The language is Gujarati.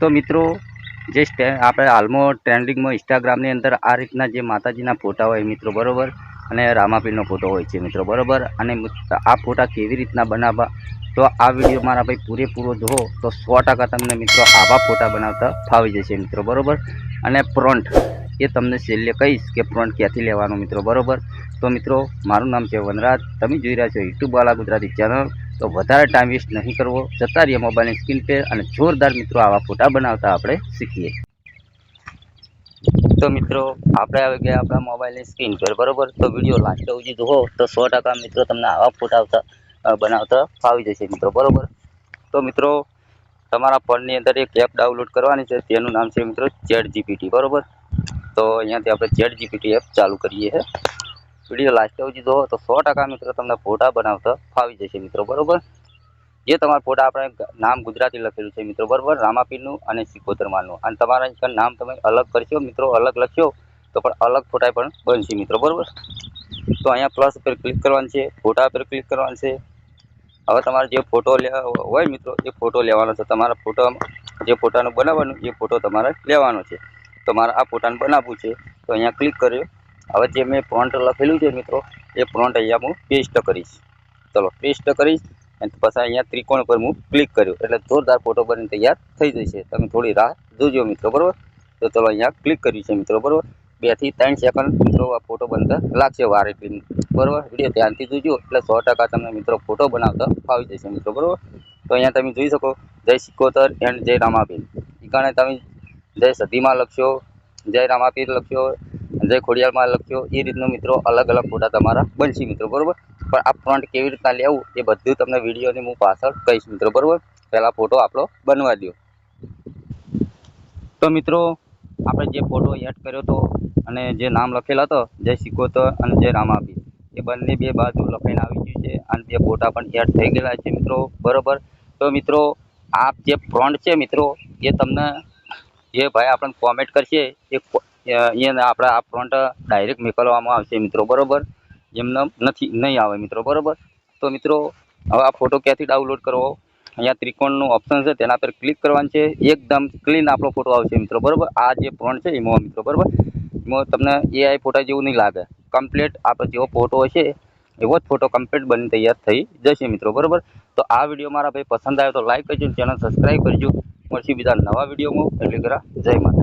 તો મિત્રો આપણે હાલમાં ટ્રેન્ડિંગમાં ઇન્સ્ટાગ્રામની અંદર આ રીતના જે માતાજીના ફોટા હોય મિત્રો બરાબર, અને રામાપીરનો ફોટો હોય છે મિત્રો બરાબર. અને આ ફોટા કેવી રીતના બનાવવા, તો આ વિડીયો મારા ભાઈ પૂરેપૂરો જુઓ તો 100% તમને મિત્રો આવા ફોટા બનાવતા ફાવી જશે મિત્રો બરાબર. અને પ્રોન્ટ એ તમને છેલ્લે કહીશ કે પ્રોન્ટ ક્યાંથી લેવાનો મિત્રો બરાબર. તો મિત્રો મારું નામ છે વનરાજ, તમે જોઈ રહ્યા છો યુટ્યુબ વાલા ગુજરાતી ચેનલ. તો વધારે ટાઈમ વેસ્ટ નહીં કરવો, જતા રહીએ મોબાઈલની સ્ક્રીન પર અને જોરદાર મિત્રો આવા ફોટા બનાવતા આપણે શીખીએ. તો મિત્રો આપણે આવી ગયા આપણા મોબાઈલની સ્ક્રીન પર બરાબર. તો વિડીયો લાસ્ટ સુધી જુઓ તો 100% મિત્રો તમને આવા ફોટા બનાવતા ફાવી જશે મિત્રો બરાબર. તો મિત્રો તમારા ફોનની અંદર એક એપ ડાઉનલોડ કરવાની છે, તેનું નામ છે મિત્રો ChatGPT બરાબર. તો અહીંયાથી આપણે ChatGPT એપ ચાલુ કરીએ છીએ. વિડીયો લાસ્ટ સુધી જુઓ તો 100% મિત્રો તમને ફોટા બનાવતા ફાવી જશે મિત્રો બરાબર. જે તમારા ફોટા આપણે નામ ગુજરાતી લખેલું છે મિત્રો બરાબર, રામાપીરનું અને સિકોતરમાનું. અને તમારા નામ તમે અલગ કરશો મિત્રો, અલગ લખશો તો પણ અલગ ફોટા પણ બનશે મિત્રો બરાબર. તો અહીંયા પ્લસ પર ક્લિક કરવાનું છે, ફોટા પર ક્લિક કરવાનું છે. હવે તમારે જે ફોટો હોય મિત્રો એ ફોટો લેવાનો છે. તમારા ફોટો જે ફોટાનું બનાવવાનું એ ફોટો તમારે લેવાનો છે. તમારે આ ફોટાને બનાવવું છે તો અહીંયા ક્લિક કર્યો. હવે જે મેં પ્રોન્ટ લખેલું છે મિત્રો એ પ્રોન્ટ અહીંયા હું પેસ્ટ કરીશ. ચલો પેસ્ટ કરીશ અને પછી અહીંયા ત્રિકોણ પર હું ક્લિક કર્યું એટલે જોરદાર ફોટો બનીને તૈયાર થઈ જશે. તમે થોડી રાહ જોજો મિત્રો બરાબર. તો ચલો અહીંયા ક્લિક કર્યું છે મિત્રો બરાબર. 2 થી 3 સેકન્ડ મિત્રો આ ફોટો બનતા લાગશે વાર એટલી બરાબર. વિડીયો ધ્યાનથી જોજો એટલે 100% તમને મિત્રો ફોટો બનાવતા ફાવી જશે મિત્રો બરાબર. તો અહીંયા તમે જોઈ શકો જય સિકોતર એન્ડ જય રામાપીર. એ કારણે તમે જય સધીમાં લખશો, જય રામાપીર લખશો, જય ખોડિયારમાં લખશો. એ રીતનું મિત્રો અલગ અલગ ફોટા તમારા બનશે મિત્રો બરાબર. પણ આ ફ્રન્ટ કેવી રીતના લેવું એ બધું તમને વિડીયોની હું પાછળ કહીશ મિત્રો બરાબર. પહેલાં ફોટો આપણો બનવા દો. તો મિત્રો આપણે જે ફોટો એડ કર્યો હતો અને જે નામ લખેલા હતો જય સિકોતર અને જય રામાપીર, એ બંને બે બાજુ લખાઈને આવી ગયું છે અને તે ફોટા પણ એડ થઈ ગયેલા છે મિત્રો બરાબર. તો મિત્રો આ જે ફ્રન્ટ છે મિત્રો એ તમને જે ભાઈ આપણને કોમેન્ટ કરશે એને આપણે આ ફ્રન્ટ ડાયરેક્ટ મોકલવામાં આવશે મિત્રો બરાબર. એમને નહીં આવે મિત્રો બરાબર. તો મિત્રો હવે આ ફોટો ક્યાંથી ડાઉનલોડ કરવો, અહીંયા ત્રિકોણનું ઓપ્શન છે તેના પર ક્લિક કરવાનું છે. એકદમ ક્લીન આપણો ફોટો આવશે મિત્રો બરાબર. આ જે ફ્રન્ટ છે એમાં મિત્રો બરાબર, એમાં તમને AI ફોટા જેવું નહીં લાગે. કમ્પ્લીટ આપણે જેવો ફોટો હશે એવો જ ફોટો કમ્પ્લીટ બની તૈયાર થઈ જશે મિત્રો બરાબર. તો આ વિડીયો મારા ભાઈ પસંદ આવ્યો તો લાઈક કરજો, ચેનલ સબસ્ક્રાઈબ કરજો. મળશે બીજા નવા વિડીયોમાં. એટલે જય માતા.